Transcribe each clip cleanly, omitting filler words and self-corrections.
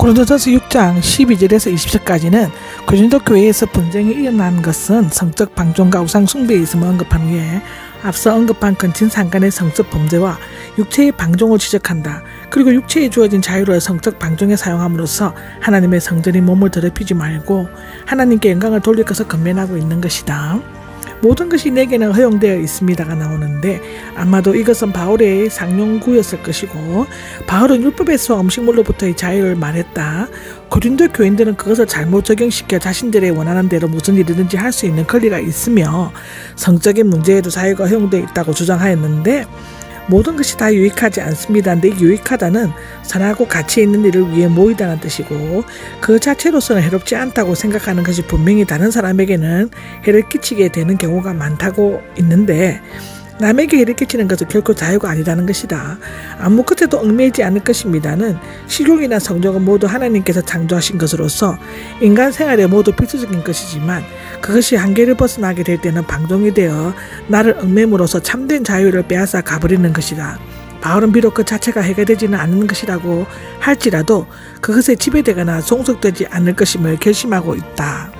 고린도전서 6장 12절에서 20절까지는 고린도 교회에서 분쟁이 일어난 것은 성적 방종과 우상 숭배에 있음을 언급한 후에 앞서 언급한 근친상간의 성적 범죄와 육체의 방종을 지적한다. 그리고 육체에 주어진 자유를 성적 방종에 사용함으로써 하나님의 성전인 몸을 더럽히지 말고 하나님께 영광을 돌릴 것을 권면하고 있는 것이다. 모든 것이 내게는 허용되어 있습니다가 나오는데 아마도 이것은 바울의 상용구였을 것이고, 바울은 율법에서 음식물로부터의 자유를 말했다. 고린도 교인들은 그것을 잘못 적용시켜 자신들의 원하는 대로 무슨 일이든지 할 수 있는 권리가 있으며 성적인 문제에도 자유가 허용되어 있다고 주장하였는데, 모든 것이 다 유익하지 않습니다. 근데 유익하다는 선하고 가치 있는 일을 위해 모이다는 뜻이고, 그 자체로서는 해롭지 않다고 생각하는 것이 분명히 다른 사람에게는 해를 끼치게 되는 경우가 많다고 있는데, 남에게 해를 끼치는 것은 결코 자유가 아니라는 것이다. 아무 것에도 얽매이지 않을 것입니다는 식욕이나 성욕은 모두 하나님께서 창조하신 것으로서 인간 생활에 모두 필수적인 것이지만, 그것이 한계를 벗어나게 될 때는 방종이 되어 나를 얽매므로써 참된 자유를 빼앗아 가버리는 것이다. 바울은 비록 그 자체가 해결되지는 않는 것이라고 할지라도 그것에 지배되거나 종속되지 않을 것임을 결심하고 있다.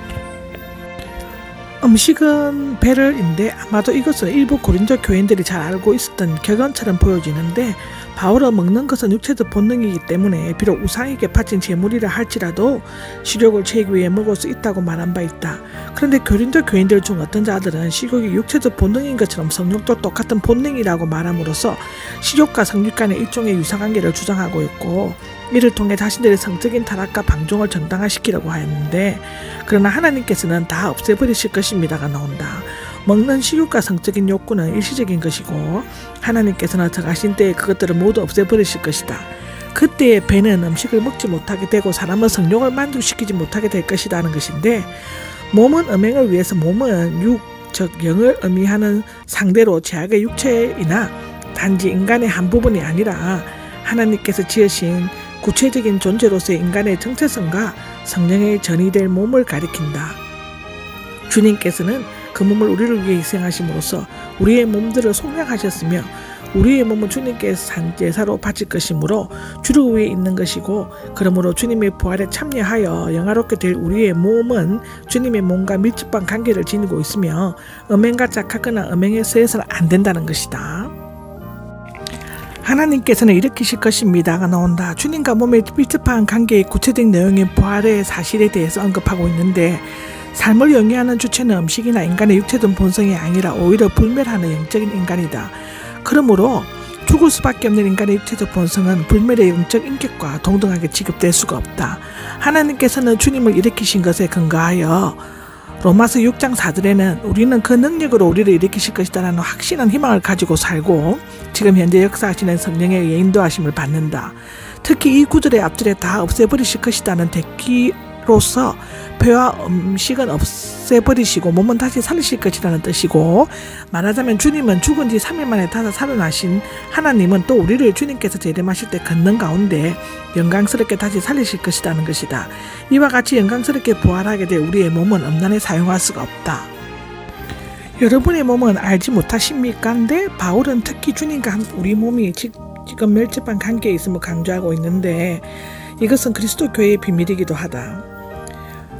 음식은 배를인데 아마도 이것은 일부 고린도 교인들이 잘 알고 있었던 격언처럼 보여지는데, 바울은 먹는 것은 육체적 본능이기 때문에 비록 우상에게 바친 제물이라 할지라도 식욕을 채우기 위해 먹을 수 있다고 말한 바 있다. 그런데 고린도 교인들 중 어떤 자들은 식욕이 육체적 본능인 것처럼 성욕도 똑같은 본능이라고 말함으로써 식욕과 성욕 간의 일종의 유사관계를 주장하고 있고, 이를 통해 자신들의 성적인 타락과 방종을 정당화시키려고 하였는데, 그러나 하나님께서는 다 없애버리실 것입니다가 나온다. 먹는 식욕과 성적인 욕구는 일시적인 것이고 하나님께서는 정하신 때에 그것들을 모두 없애버리실 것이다. 그때의 배는 음식을 먹지 못하게 되고 사람은 성욕을 만족시키지 못하게 될 것이라는 것인데, 몸은 음행을 위해서, 몸은 육, 즉 영을 의미하는 상대로 제약의 육체이나 단지 인간의 한 부분이 아니라 하나님께서 지으신 구체적인 존재로서의 인간의 정체성과 성령의 전이 될 몸을 가리킨다. 주님께서는 그 몸을 우리를 위해 희생하심으로써 우리의 몸들을 속량하셨으며, 우리의 몸은 주님께서 산 제사로 바칠 것이므로 주를 위해 있는 것이고, 그러므로 주님의 부활에 참여하여 영화롭게 될 우리의 몸은 주님의 몸과 밀접한 관계를 지니고 있으며 음행과 짝하거나 음행에 서해서는 안 된다는 것이다. 하나님께서는 일으키실 것입니다가 나온다. 주님과 몸의 밀접한 관계의 구체적 내용인 부활의 사실에 대해서 언급하고 있는데, 삶을 영위하는 주체는 음식이나 인간의 육체적 본성이 아니라 오히려 불멸하는 영적인 인간이다. 그러므로 죽을 수밖에 없는 인간의 육체적 본성은 불멸의 영적 인격과 동등하게 취급될 수가 없다. 하나님께서는 주님을 일으키신 것에 근거하여 로마서 6장 4절에는 우리는 그 능력으로 우리를 일으키실 것이다라는 확신한 희망을 가지고 살고 지금 현재 역사하시는 성령의 의해 인도하심을 받는다. 특히 이 구절의 앞절에 다 없애버리실 것이다는 대기로서 배와 음식은 없애버리시고 몸은 다시 살리실 것이라는 뜻이고, 말하자면 주님은 죽은 지 3일 만에 다시 살아나신 하나님은 또 우리를 주님께서 재림하실 때 걷는 가운데 영광스럽게 다시 살리실 것이라는 것이다. 이와 같이 영광스럽게 부활하게 될 우리의 몸은 음란에 사용할 수가 없다. 여러분의 몸은 알지 못하십니까? 근데 바울은 특히 주님과 우리 몸이 지금 밀접한 관계에 있음을 강조하고 있는데, 이것은 그리스도 교회의 비밀이기도 하다.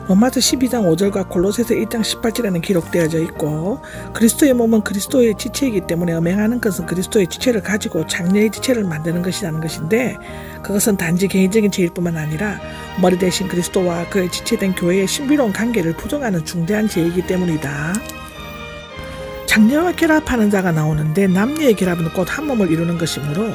로마서 12장 5절과 골로새서 1장 18절에는 기록되어져 있고, 그리스도의 몸은 그리스도의 지체이기 때문에 음행하는 것은 그리스도의 지체를 가지고 장래의 지체를 만드는 것이라는 것인데, 그것은 단지 개인적인 죄일뿐만 아니라 머리 대신 그리스도와 그의 지체된 교회의 신비로운 관계를 부정하는 중대한 죄이기 때문이다. 장녀와 결합하는 자가 나오는데, 남녀의 결합은 곧 한 몸을 이루는 것이므로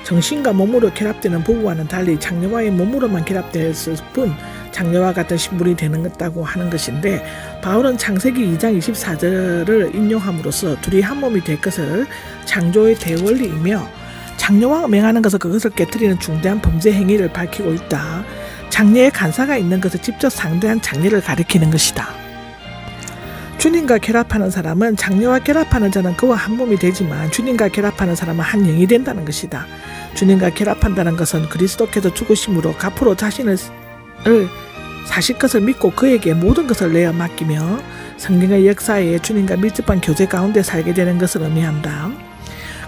정신과 몸으로 결합되는 부부와는 달리 장녀와의 몸으로만 결합되었을 뿐 장녀와 같은 신분이 되는 것다고 하는 것인데, 바울은 창세기 2장 24절을 인용함으로써 둘이 한 몸이 될 것을 창조의 대원리이며, 장녀와 음행하는 것은 그것을 깨뜨리는 중대한 범죄 행위를 밝히고 있다. 장녀의 간사가 있는 것을 직접 상대한 장녀를 가리키는 것이다. 주님과 결합하는 사람은, 장녀와 결합하는 자는 그와 한 몸이 되지만 주님과 결합하는 사람은 한 영이 된다는 것이다. 주님과 결합한다는 것은 그리스도께서 죽으심으로 값으로 자신을 사실 것을 믿고 그에게 모든 것을 내어 맡기며 성령의 역사에 주님과 밀접한 교제 가운데 살게 되는 것을 의미한다.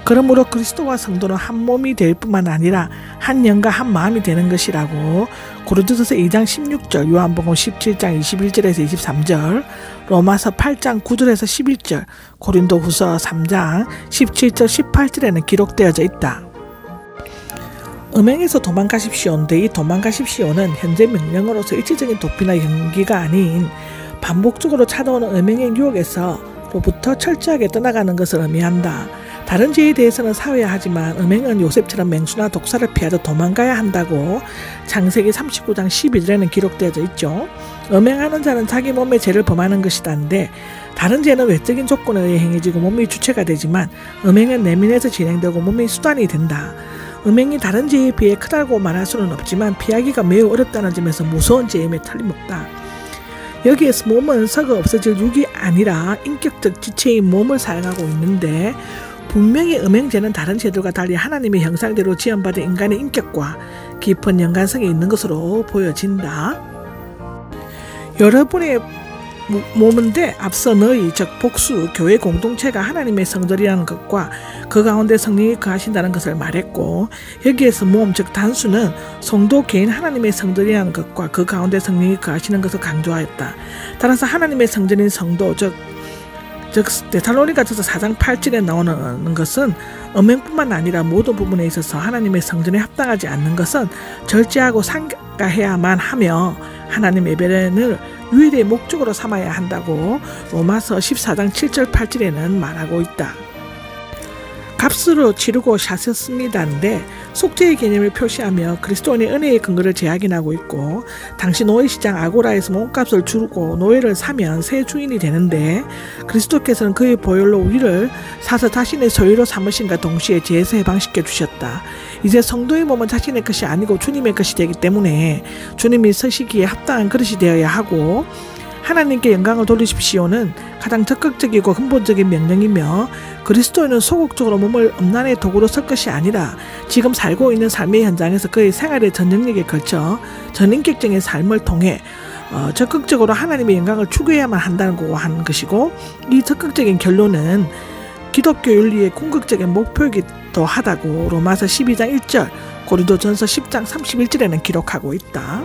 그러므로 그리스도와 성도는 한 몸이 될 뿐만 아니라 한 영과 한 마음이 되는 것이라고 고린도전서 2장 16절, 요한복음 17장 21절에서 23절, 로마서 8장 9절에서 11절, 고린도후서 3장 17절 18절에는 기록되어져 있다. 음행에서 도망가십시오인데 이 도망가십시오는 현재 명령어로서 일시적인 도피나 연기가 아닌 반복적으로 찾아오는 음행의 유혹에서로부터 철저하게 떠나가는 것을 의미한다. 다른 죄에 대해서는 사회야 하지만 음행은 요셉처럼 맹수나 독사를 피하듯 도망가야 한다고 창세기 39장 12절에는 기록되어져 있죠. 음행하는 자는 자기 몸의 죄를 범하는 것이다는데 다른 죄는 외적인 조건에 의해 행해지고 몸이 주체가 되지만 음행은 내면에서 진행되고 몸이 수단이 된다. 음행이 다른 죄에 비해 크다고 말할 수는 없지만 피하기가 매우 어렵다는 점에서 무서운 죄임에 틀림없다. 여기에서 몸은 썩어 없어질 육이 아니라 인격적 지체인 몸을 사용하고 있는데 분명히 음행죄는 다른 죄들과 달리 하나님의 형상대로 지음받은 인간의 인격과 깊은 연관성이 있는 것으로 보여진다. 여러분의 몸인데 앞서 너희 즉 복수 교회 공동체가 하나님의 성전이라는 것과 그 가운데 성령이 거하신다는 것을 말했고 여기에서 몸 즉 단수는 성도 개인 하나님의 성전이라는 것과 그 가운데 성령이 거하시는 것을 강조하였다. 따라서 하나님의 성전인 성도 즉 데살로니가전서 4장 8절에 나오는 것은 음행뿐만 아니라 모든 부분에 있어서 하나님의 성전에 합당하지 않는 것은 절제하고 삼가해야만 하며 하나님 예배를 유일의 목적으로 삼아야 한다고 로마서 14장 7절 8절에는 말하고 있다. 값으로 치르고 사셨습니다인데 속죄의 개념을 표시하며 그리스도인의 은혜의 근거를 재확인하고 있고 당시 노예시장 아고라에서 몸값을 주고 노예를 사면 새 주인이 되는데 그리스도께서는 그의 보혈로 우리를 사서 자신의 소유로 삼으신과 동시에 죄에서 해방시켜 주셨다. 이제 성도의 몸은 자신의 것이 아니고 주님의 것이 되기 때문에 주님이 서시기에 합당한 그릇이 되어야 하고 하나님께 영광을 돌리십시오는 가장 적극적이고 근본적인 명령이며 그리스도인은 소극적으로 몸을 음란의 도구로 쓸 것이 아니라 지금 살고 있는 삶의 현장에서 그의 생활의 전 영역에 걸쳐 전인격적인 삶을 통해 적극적으로 하나님의 영광을 추구해야만 한다고 하는 것이고 이 적극적인 결론은 기독교 윤리의 궁극적인 목표이기도 하다고 로마서 12장 1절 고린도전서 10장 31절에는 기록하고 있다.